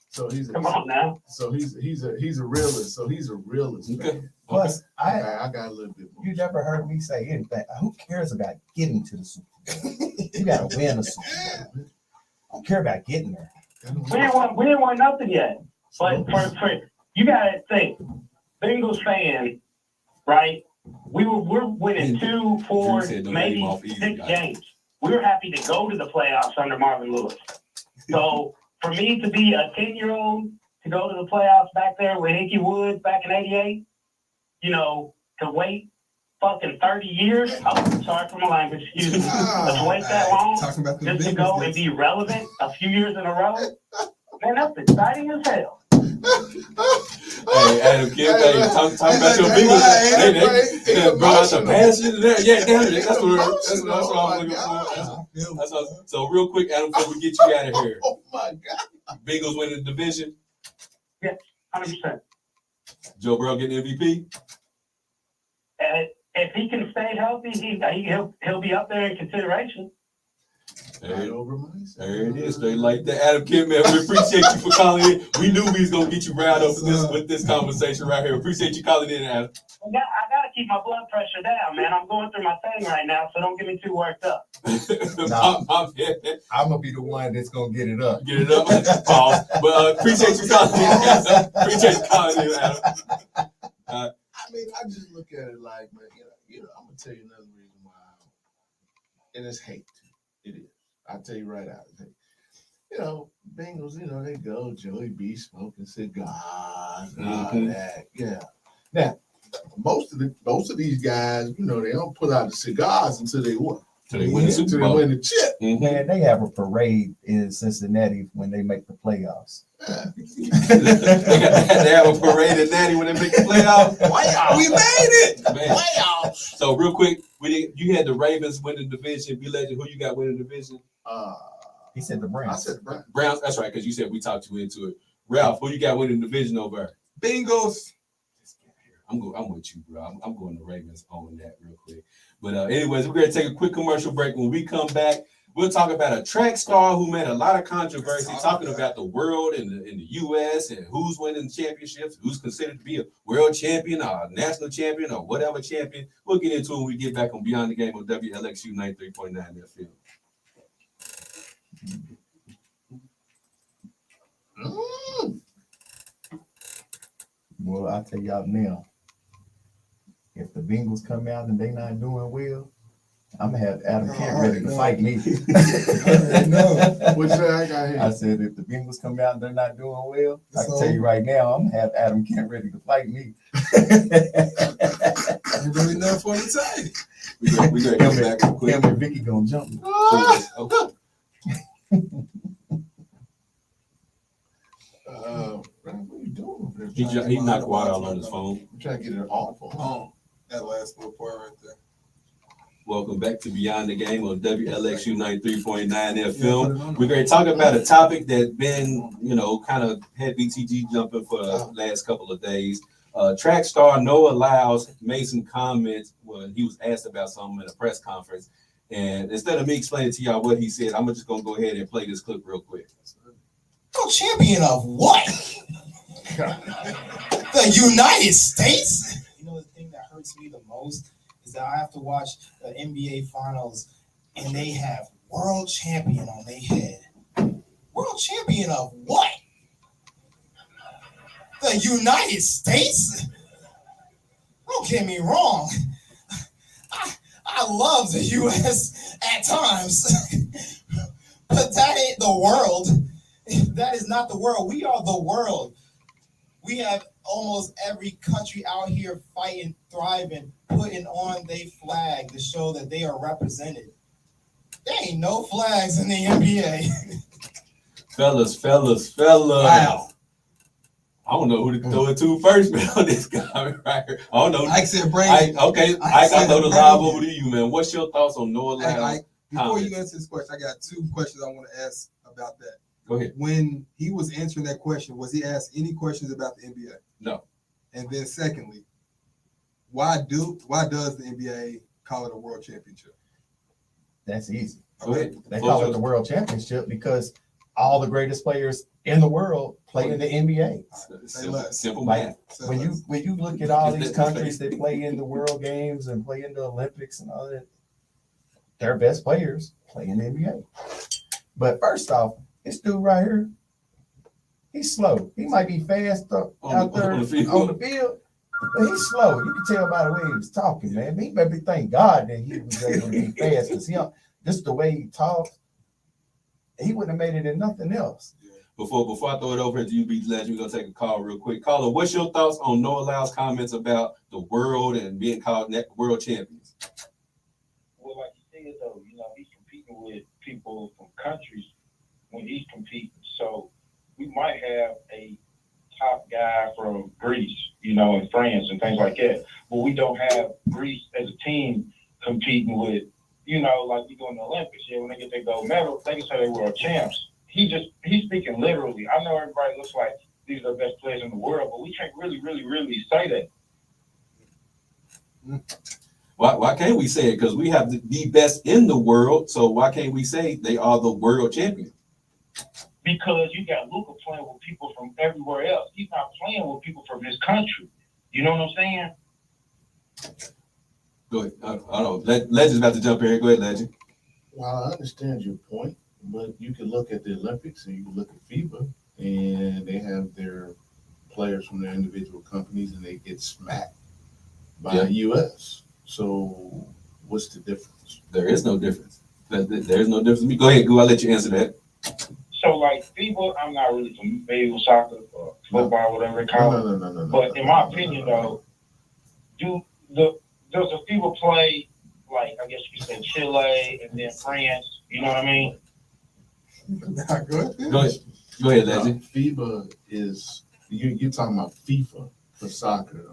So come on now. So he's a realist. So he's a realist. Okay. Plus, I got a little bit more. You never heard me say anything. Who cares about getting to the Super Bowl? You got to win a Super Bowl. I don't care about getting there. We didn't want nothing yet. But for you got to think, Bengals fan, right? We're winning 2, 4, maybe 6 games. We were happy to go to the playoffs under Marvin Lewis. So for me to be a 10-year-old to go to the playoffs back there with Hickey Woods back in '88, you know, to wait fucking 30 years. Oh, sorry for my language. Excuse me. But to wait that long just to go and be relevant a few years in a row, man, that's exciting as hell. Hey, Adam Kent, talk about your Bengals. They brought out the passion there. Yeah, damn it. That's what I'm looking for. So real quick, Adam, before we get you out of here. Oh my God. Bengals winning the division. Yeah, 100%. Joe Burrow getting MVP. If he can stay healthy, he'll be up there in consideration. There it is, straight like that. Adam Kent, man, we appreciate you for calling in. We knew we was gonna get you riled up with this conversation right here. Appreciate you calling in, Adam. I gotta keep my blood pressure down, man. I'm going through my thing right now, so don't get me too worked up. I'm gonna be the one that's gonna get it up. Get it up. Pause. But appreciate you calling in. Appreciate you calling in, Adam. I mean, I just look at it like, man, you know, I'm gonna tell you another reason why, and it's hate. It is. I'll tell you right out. You know, Bengals, you know, they go, Joey B smoking cigars and all that. Yeah. Now, most of these guys, you know, they don't pull out the cigars until they what? Until they win the Super Bowl. They win the chip. Man, they have a parade in Cincinnati when they make the playoffs. They have a parade in Natty when they make the playoffs. Playoffs. We made it. Man. Playoffs. So real quick, you had the Ravens win the division. B Legend, who you got winning the division? He said the Browns. I said the Browns. Browns. That's right, because you said we talked you into it. Ralph, who you got winning the division over? Bengals. I'm with you, bro. I'm going to Ravens on that real quick. But anyways, we're going to take a quick commercial break. When we come back, we'll talk about a track star who made a lot of controversy, talking about the world and the U.S. and who's winning championships, who's considered to be a world champion or a national champion or whatever champion. We'll get into it when we get back on Beyond the Game on WLXU 93.9 FM. Well, I'll tell y'all now. If the Bengals come out and they not doing well, I'm gonna have Adam Kent ready to fight me. Which I got here. I said if the Bengals come out and they're not doing well, I can tell you right now, I'm gonna have Adam Kent ready to fight me. You really know for the time. We gonna come back real quick. Him and Vicky gonna jump me. What are you doing? He knocked water all on his phone. I'm trying to get it off. Oh, that last little part right there. Welcome back to Beyond the Game on WLXU 93.9 FM. We're going to talk about a topic that's been, kind of had BTG jumping for the last couple of days. Track star Noah Lyles made some comments when he was asked about something in a press conference. And instead of me explaining to y'all what he said, I'm just going to go ahead and play this clip real quick. World champion of what? The United States? You know, the thing that hurts me the most is that I have to watch the NBA Finals and they have world champion on their head. World champion of what? The United States? Don't get me wrong. I love the U.S. at times, but that ain't the world. That is not the world. We are the world. We have almost every country out here fighting, thriving, putting on their flag to show that they are represented. There ain't no flags in the NBA. Fellas. Wow. I don't know who to throw it to first, man, on this guy right here. I don't know. Ike said Brady. I'll throw the live over to you, man. What's your thoughts on Noah Lyles? Ike, before you answer this question, I got two questions I want to ask about that. Go ahead. When he was answering that question, was he asked any questions about the NBA? No. And then secondly, why does the NBA call it a world championship? That's easy. Go ahead. They call it the World Championship because all the greatest players in the world play in the NBA. Simple math. When you look at all these countries that play in the World Games and play in the Olympics and all that, their best players play in the NBA. But first off, this dude right here, he's slow. He might be fast out there on the field, but he's slow. You can tell by the way he was talking, man. He maybe thank God that he was able to be fast because just the way he talks, he wouldn't have made it in nothing else. Before I throw it over to you, BTG Legend, we're going to take a call real quick. Caller, what's your thoughts on Noah Lyles' comments about the world and being called world champions? Well, like you said, though, he's competing with people from countries when he's competing. So we might have a top guy from Greece, and France and things like that. But we don't have Greece as a team competing with, like we do in the Olympics. Yeah, when they get their gold medal, they can say they world champs. He's speaking literally. I know everybody looks like these are the best players in the world, but we can't really say that. Why can't we say it? Because we have the best in the world. So why can't we say they are the world champion? Because you got Luka playing with people from everywhere else. He's not playing with people from his country. You know what I'm saying? Go ahead. I don't know. Legend's about to jump in here. Go ahead, Legend. Well, I understand your point, but you can look at the Olympics and you can look at FIBA, and they have their players from their individual companies, and they get smacked by U.S. So what's the difference? There is no difference. There's no difference. Go ahead, I'll let you answer that. So, like FIBA, I'm not really familiar with soccer or football, whatever they call it. No. But in my opinion, though, does the FIBA play, like, I guess you could say Chile and then France? You know what I mean? Go ahead, Legend. FIBA is, you're talking about FIFA for soccer.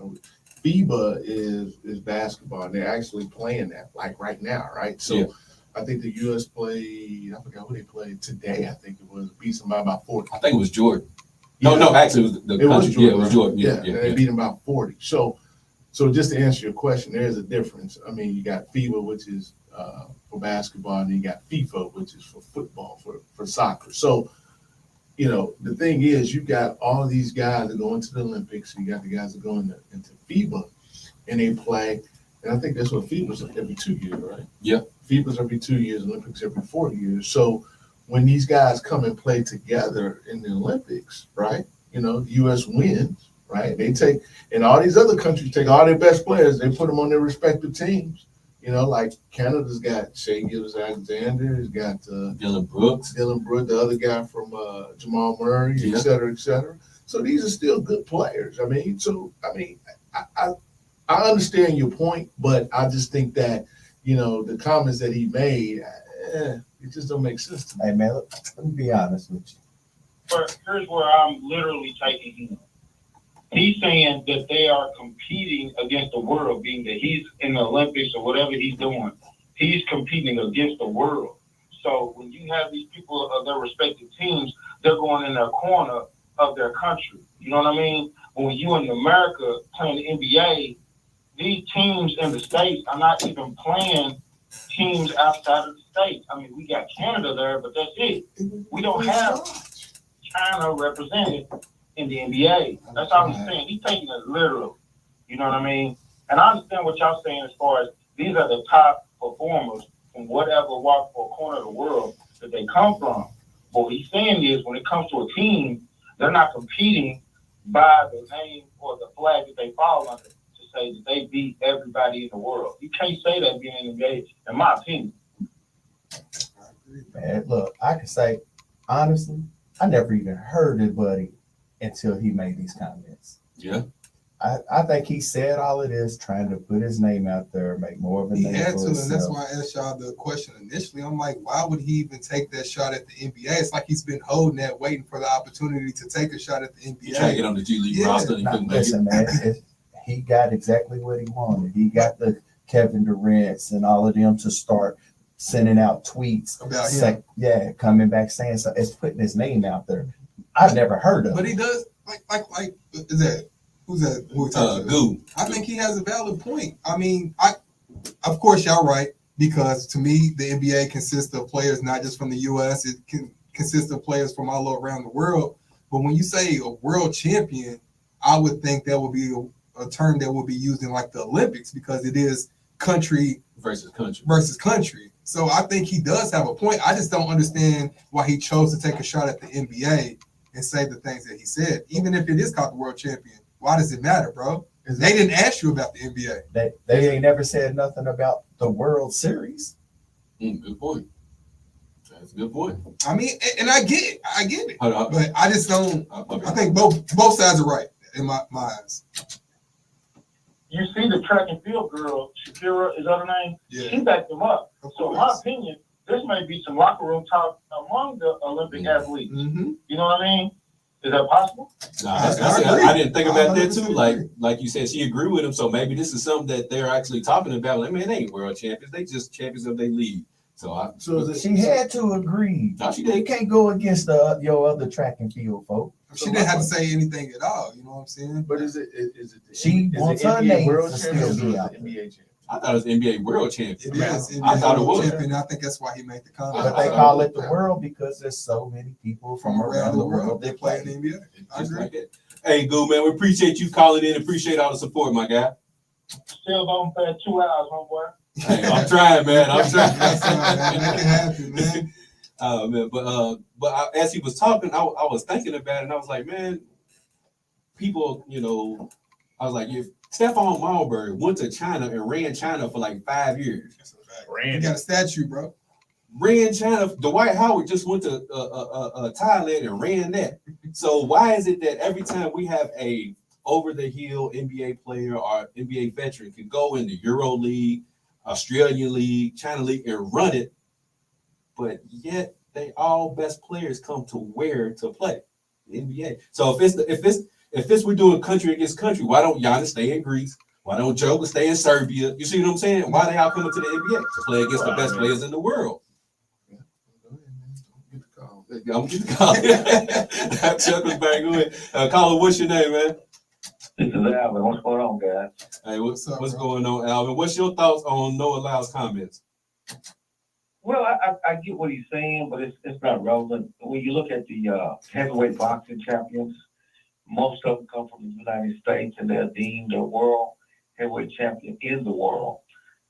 FIBA is basketball, and they're actually playing that, like right now, right? So yeah. I think the U.S. played, I forgot who they played today. I think it was beat somebody by 40. I think it was Jordan. Yeah. No, actually it was the country. Was Jordan, yeah, it was Jordan. Yeah, they beat him by 40. So just to answer your question, there is a difference. I mean, you got FIBA, which is for basketball, and then you got FIFA, which is for football, for soccer. So, the thing is, you got all of these guys that go into the Olympics, and you got the guys that go into FIBA, and they play. And I think that's what FIBA's like every 2 years, right? Yeah. FIBA's every 2 years, Olympics every 4 years. So when these guys come and play together in the Olympics, right? The U.S. wins, right? They take, and all these other countries take all their best players, they put them on their respective teams. Like Canada's got Shea Gilgeous-Alexander, he's got Dylan Brooks, the other guy from Jamal Murray, et cetera, et cetera. So these are still good players. I understand your point, but I just think that, the comments that he made, it just don't make sense to me. Hey, man, let me be honest with you. But here's where I'm literally taking him. He's saying that they are competing against the world, being that he's in the Olympics or whatever he's doing. he's competing against the world. So when you have these people of their respective teams, they're going in their corner of their country. You know what I mean? When you in America playing the NBA, these teams in the States are not even playing teams outside of the States. I mean, we got Canada there, but that's it. We don't have China represented in the NBA. That's all he's saying. He's taking it literal. You know what I mean? And I understand what y'all saying as far as these are the top performers from whatever walk or corner of the world that they come from. But what he's saying is when it comes to a team, they're not competing by the name or the flag that they fall under to say that they beat everybody in the world. You can't say that being engaged, in my opinion. Man, look, I can say, honestly, I never even heard of Buddy until he made these comments. Yeah. I think he said all of this trying to put his name out there, make more of a name had for to, himself. and that's why I asked y'all the question initially. I'm like, why would he even take that shot at the NBA? It's like he's been holding that, waiting for the opportunity to take a shot at the NBA. He tried to get on the G League roster. And he couldn't Listen, man, he got exactly what he wanted. He got the Kevin Durant's and all of them to start sending out tweets About him. Coming back saying so. It's putting his name out there. I've never heard of But it. he does like is that who's that? Who we talking Goo. I think he has a valid point. I mean, of course y'all right, because to me the NBA consists of players not just from the US, it can consist of players from all around the world. But when you say a world champion, I would think that would be a term that would be used in like the Olympics because it is country versus country. So I think he does have a point. I just don't understand why he chose to take a shot at the NBA and say the things that he said. Even if it is called the world champion, why does it matter, bro? They didn't ask you about the NBA. They ain't never said nothing about the World Series. Good point. That's a good point. I mean, and I get it. Hold on. But I just don't. I think both sides are right in my eyes. You see the track and field girl, Shakira, is that her name? Yeah. She backed them up. Of So in course. my opinion, this may be some locker room talk among the Olympic athletes. Mm-hmm. You know what I mean? Is that possible? I didn't think about that too. 100% Like you said, she agreed with him. So maybe this is something that they're actually talking about. Like, man, they ain't world champions. They just champions of their league. So She had to agree. No, she You did. can't go against your other track and field folk. She didn't have to say anything at all. You know what I'm saying? But is it She is wants it her NBA name world to champion still or be is out it there. NBA champion? I thought it was NBA world champion. It is. I thought it was. Champion. I think that's why he made the comment. But they call it the world because there's so many people from around the world that play play. in the NBA. I Just agree. like that. Hey, Goo, man, we appreciate you calling in. Appreciate all the support, my guy. Still going for 2 hours, homeboy. Hey, I'm trying, man. I'm trying. That's all right, man. Make it happen, man. Man, but as he was talking, I was thinking about it, and I was like, man, people, I was like, if Stephon Marbury went to China and ran China for like 5 years, You got a statue, bro. ran China. Dwight Howard just went to Thailand and ran that. So why is it that every time we have a over-the-hill NBA player or NBA veteran can go in the Euro League, Australian League, China League, and run it, but yet they all best players come to where to play the NBA. So if it's we're doing country against country, why don't Giannis stay in Greece? Why don't Joker stay in Serbia? You see what I'm saying? Why they all coming to the NBA to play against the best players in the world? I'm gonna get the call. That Chuckles back with. Caller, what's your name, man? This is Alvin. What's going on, guys? Hey, what's up, bro? going on, Alvin? What's your thoughts on Noah Lyles' comments? Well, I get what he's saying, but it's not relevant. When you look at the heavyweight boxing champions, most of them come from the United States, and they're deemed the world heavyweight champion in the world.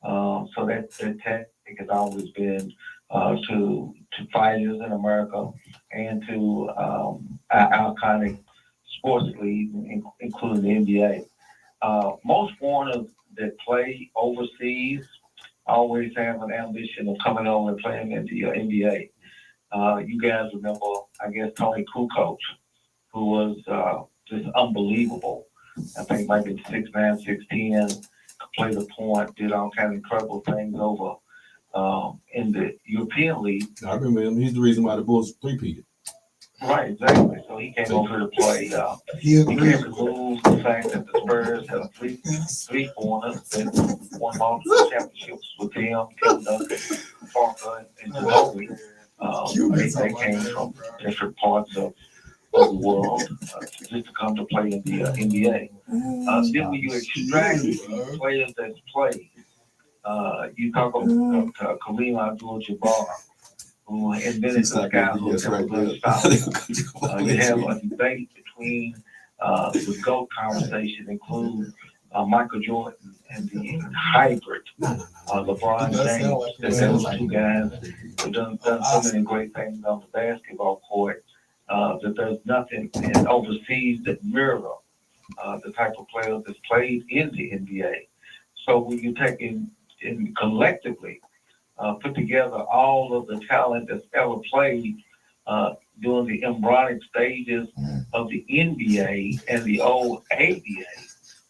So that tactic has always been to fighters in America and to our iconic sports leagues, including the NBA. Most foreigners that play overseas always have an ambition of coming over and playing in the NBA. You guys remember, I guess, Tony Kukoc, who was just unbelievable. I think might be 6'9", 6'10", could play the point, did all kinds of incredible things over in the European League. I remember him. He's the reason why the Bulls three-peated. Right, exactly. So he came over to play. He He agreed. can't remove the fact that the Spurs have three foreigners that won multiple championships with him, Kevin Duncan, Parker, and Ginobili. They came from different parts of the world just to come to play in the NBA. Then when you extract the players that play, you talk about Kareem Abdul-Jabbar, who invented the skyhook that was solid. You have a debate between the GOAT conversation, include Michael Jordan and the hybrid LeBron James. Those two guys have done so many great things on the basketball court that there's nothing overseas that mirror the type of players that's played in the NBA. So when you take in collectively put together all of the talent that's ever played during the embryonic stages of the NBA and the old ABA,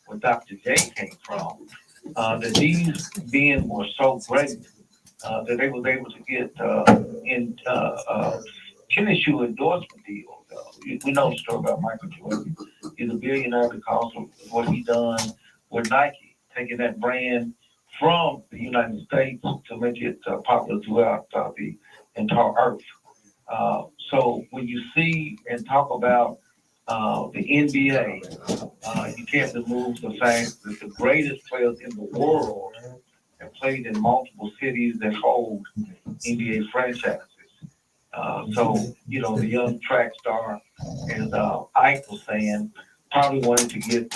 where Dr. J came from, that these men were so great that they was able to get tennis shoe endorsement deals. We know the story about Michael Jordan. He's a billionaire because of what he done with Nike, taking that brand from the United States to make it popular throughout the entire earth. So when you see and talk about the NBA, you can't remove the fact that the greatest players in the world have played in multiple cities that hold NBA franchises. So, the young track star, as Ike was saying, probably wanted to get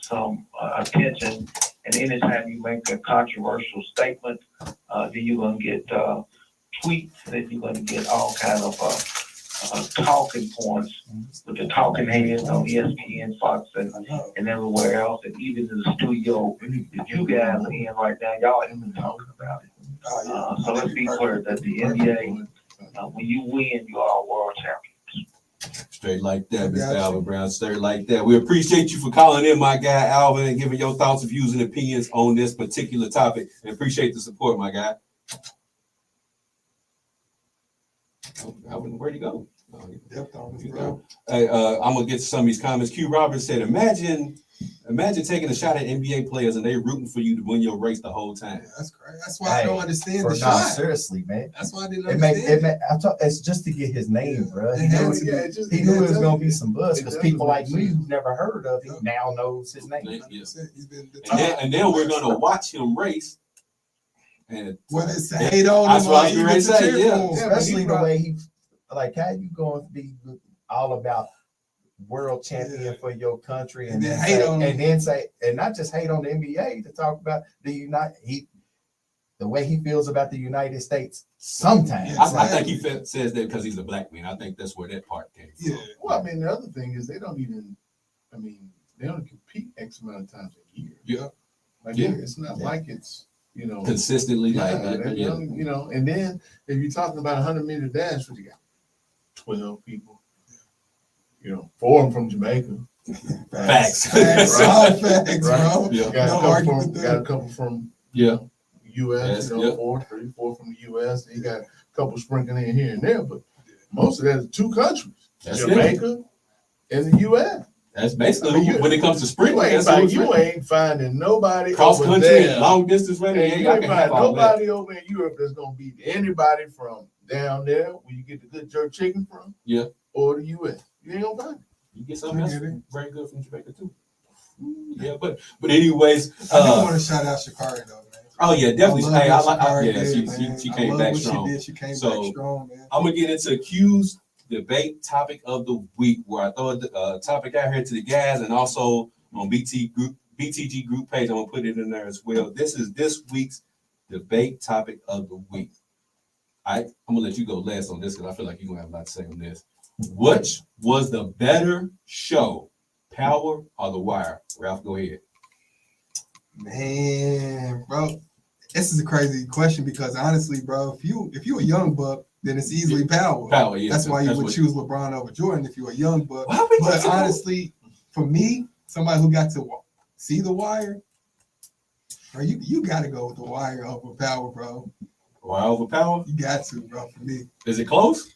some attention. And anytime you make a controversial statement, then you're going to get tweets, and you're going to get all kind of talking points with the talking heads on ESPN, Fox, and everywhere else, and even in the studio that you guys are in right now, y'all ain't even talking about it. So let's be clear that the NBA, when you win, you are world champions. Straight like that, Mr. Alvin Brown. Straight like that. We appreciate you for calling in, my guy, Alvin, and giving your thoughts, views, and opinions on this particular topic. And appreciate the support, my guy. Alvin, where'd you go? Hey, I'm gonna get to some of these comments. Q Roberts said, imagine taking a shot at NBA players and they rooting for you to win your race the whole time. Yeah, that's crazy. That's why I don't understand the shot. Seriously, man. That's why I didn't understand. It's just to get his name, bro. He knew it was gonna be some buzz because people like me who've never heard of him now knows his name. He's been And then we're gonna watch him race. And whether it's to hate on him, that's what I was going to say. Yeah, especially the way he, like, how you going to be all about world champion for your country and then hate on and then say, and not just hate on the NBA, to talk about the way he feels about the United States sometimes. I think he says that because he's a black man. I think that's where that part came from. Yeah. Well, I mean, the other thing is they don't compete X amount of times a year. Yeah. Like, it's not like it's, consistently like that. And then if you're talking about 100-meter dash, what you got? 12 people. 4 of them from Jamaica. Facts. Facts, bro. Yeah. Got a couple from U.S. 4 from the U.S. And you got a couple sprinkling in here and there, but most of that is 2 countries, Jamaica and the U.S. That's basically when it comes to spring. You ain't finding nobody cross over country, there. long distance running. You ain't finding nobody over in Europe that's gonna beat anybody from down there where you get the good jerk chicken from. Yeah. Or the U.S. You ain't gonna find it. You get something else very good from Jamaica too. Yeah, but anyways, I do want to shout out Shakari though, man. Oh yeah, definitely. She came back strong. She came back strong, man. I'm gonna get into Q's debate topic of the week, where I throw a topic out here to the guys, and also on BTG group page, I'm gonna put it in there as well. This is this week's debate topic of the week. I'm gonna let you go last on this because I feel like you're gonna have a lot to say on this. Which was the better show, Power or The Wire? Ralph, go ahead. Man, bro, this is a crazy question because honestly, bro, if you a young buck, then it's easily Power. Power, yeah. That's why you would choose LeBron over Jordan if you're a young buck. But honestly, for me, somebody who got to see The Wire, bro, you got to go with The Wire over Power, bro. Wire over Power? You got to, bro. For me, is it close?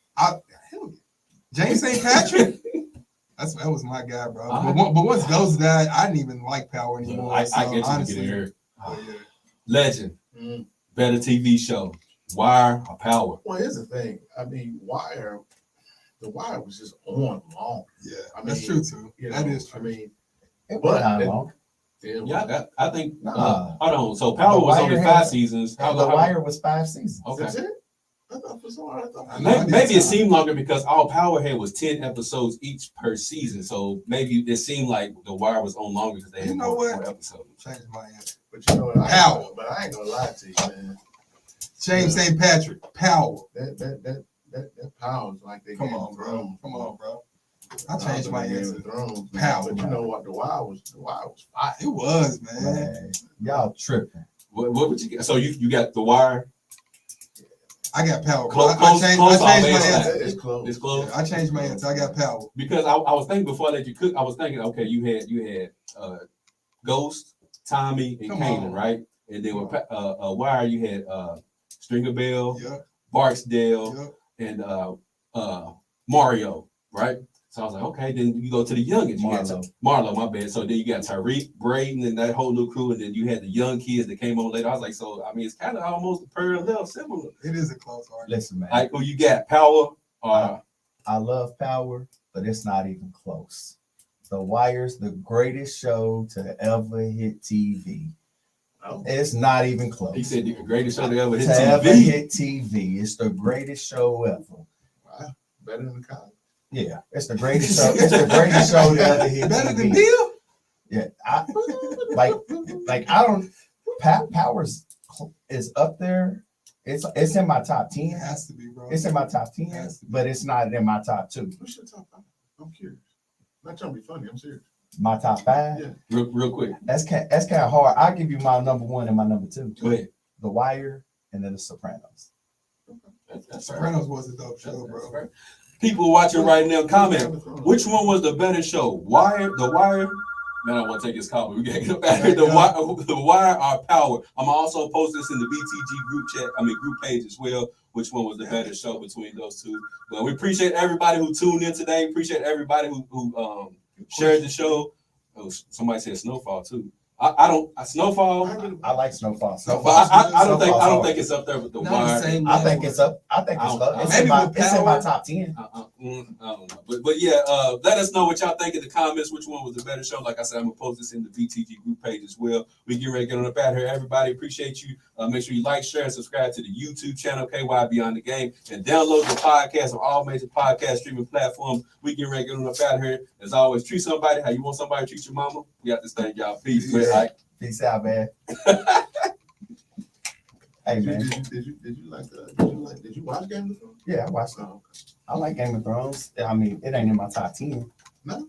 James St. Patrick. That was my guy, bro. But once Ghost died, I didn't even like Power anymore. I so, get you honestly, to get here. but yeah. Legend. Mm. Better TV show. Wire or Power? Well, here's the thing. I mean, the Wire was just on long. Yeah, I mean, that's true too. You know, That is true. I mean, It But was not it- long. Yeah, I think. Nah. Hold on. So Power The was Wire only had- 5 seasons. The Wire was 5 seasons. Okay. That's it? I thought for so. I thought. Maybe it seemed longer because all Power had was 10 episodes each per season. So maybe it seemed like The Wire was on longer because they had You know what? more episodes. Change my answer. But you know what? Power. I ain't gonna lie to you, man. James St. Patrick. Power. That Power is like they Come Game on, of bro. Thrones. Come on, bro. I changed my Game answer. of Thrones, man. Power. But you know what? The Wire was fire. It was, man. Man, y'all tripping. What would you get? So you got The Wire. I got Power. Close- I changed close my off, man. answer. It's close. It's close. Yeah, I changed my answer. I got Power. Because I was thinking before I let you cook, I was thinking, okay, you had Ghost, Tommy, and Come Kanan, on. right? And then with Wire, you had Stringer Bell, Yep. Barksdale, Yep. and Mario, right? So I was like, okay, then you go to the youngest. You got Marlo, my bad. So then you got Tariq, Braden, and that whole new crew, and then you had the young kids that came on later. I was like, so I mean, it's kind of almost parallel, similar. It is a close argument. Listen, man. Like who you got, Power or I love Power, but it's not even close. The Wire's the greatest show to ever hit TV. Oh. It's not even close. he said the greatest show they ever hit to ever TV. hit TV. It's the greatest show ever. Wow. Better than the college. Yeah, it's the greatest show. It's the greatest show to ever hit Better than TV. Bill? Yeah, I don't. Powers is up there. It's in my top It 10. has to be, bro. It's in my top 10, Has to be. but it's not in my top 2. What's your top five? I'm curious. Not trying to be funny. I'm serious. My top 5. Yeah. Real quick. That's kind of hard. I'll give you my number 1 and my number 2. Go ahead. The Wire and then The Sopranos. That's fair. Sopranos was a dope show, That's bro. fair. People watching right now, comment. Which one was the better show? The Wire. Man, I want to take this call, but we gotta get up out of here. The Wire or Power. I'm also post this in the BTG group page as well. Which one was the better show between those two? But we appreciate everybody who tuned in today. Appreciate everybody who shared the show. Oh, somebody said Snowfall too. Snowfall. I like Snowfall. But I don't Snowfall's think it's up there with the Not Wire. the same I think level. it's up. I think it's up. It's, Maybe in my, with it's in my Power. top 10. I don't know. But yeah, let us know what y'all think in the comments. Which one was the better show? Like I said, I'm gonna post this in the BTG group page as well. We get ready to get on up out here. Everybody, appreciate you. Make sure you like, share, and subscribe to the YouTube channel KY Beyond the Game, and download the podcast on all major podcast streaming platforms. We get ready to get on up out here. As always, treat somebody how you want somebody to treat your mama. We got this thing, y'all. Peace. Go ahead, Ike. Peace out, man. Hey, man. Did you watch Game of Thrones? Yeah, I watched it. Oh, okay. I like Game of Thrones. I mean, it ain't in my top 10. No.